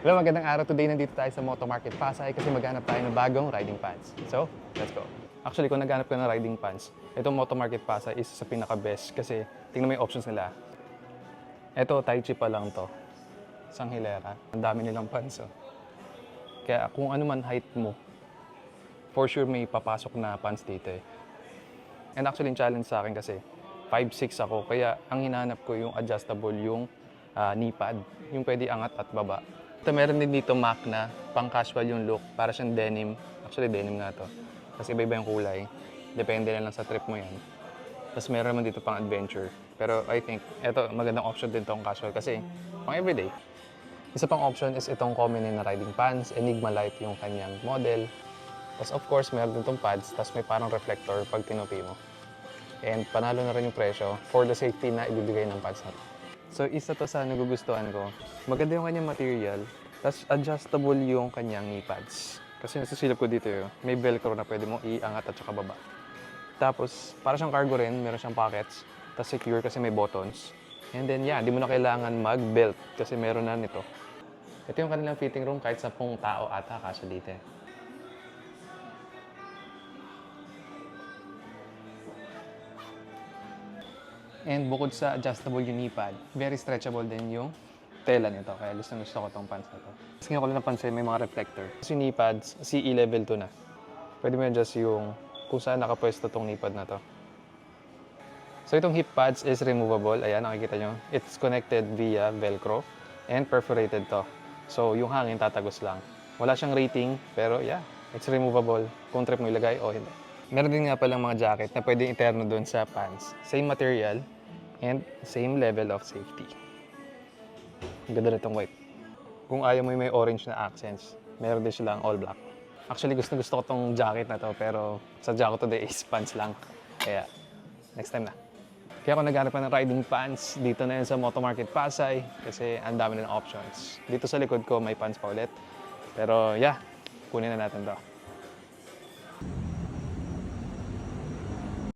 Hello, magandang araw. Today nandito tayo sa Moto Market Pasay kasi maghanap tayo ng bagong riding pants. So, let's go. Actually, kung naghanap ka ng riding pants, itong Moto Market Pasay is sa pinaka-best kasi tingnan mo yung options nila. Ito, Tai Chi pa lang to. Isang hilera. Ang dami nilang pants, oh. Kaya kung ano man height mo, for sure may papasok na pants dito eh. And actually, yung challenge sa akin kasi 5'6" ako, kaya ang hinahanap ko yung adjustable, yung knee pad, yung pwede angat at baba. Ito, meron din dito Mac na pang casual yung look, para siyang denim. Actually, denim nga to. Kasi iba-iba yung kulay. Depende na lang sa trip mo yan. Tapos meron naman dito pang adventure. Pero I think, ito, magandang option din tong casual kasi pang everyday. Isa pang option is itong Cominen na riding pants. Enigma Light yung kanyang model. Tapos of course, meron din itong pads. Tapos may parang reflector pag tinupi mo. And panalo na rin yung presyo for the safety na ibibigay ng pads na to. So, isa to sa nagugustuhan ko. Maganda yung kanyang material, tapos adjustable yung kanyang knee pads. Kasi nasisilip ko dito yun, may velcro na pwede mo iangat at saka baba. Tapos, para siyang cargo rin, meron siyang pockets, tapos secure kasi may buttons. And then, yeah, di mo na kailangan mag-belt kasi meron na nito. Ito yung kanilang fitting room kahit 10 tao ata kasya dito. And bukod sa adjustable yung knee pad, very stretchable din yung tela nito. Kaya gusto ko itong pants na to. Kasi nga ko lang napansin, may mga reflector. Kasi yung knee pads, CE level 2 na. Pwede mo adjust yung kung saan nakapwesto itong knee pad na to. So itong hip pads is removable. Ayan, nakikita nyo. It's connected via Velcro and perforated to. So yung hangin tatagos lang. Wala siyang rating, pero yeah, it's removable. Kung trip mo ilagay o hindi. Meron din nga palang mga jacket na pwedeng iterno doon sa pants. Same material and same level of safety. Ang ganda na itong white. Kung ayaw mo yung may orange na accents, meron din silang all black. Actually, gusto ko itong jacket na to, pero sadya ko today is pants lang. Kaya, next time na. Kaya kung naghanap ka ng riding pants, dito na yun sa Moto Market Pasay kasi ang dami na ng options. Dito sa likod ko may pants pa ulit. Pero yeah, kunin na natin to.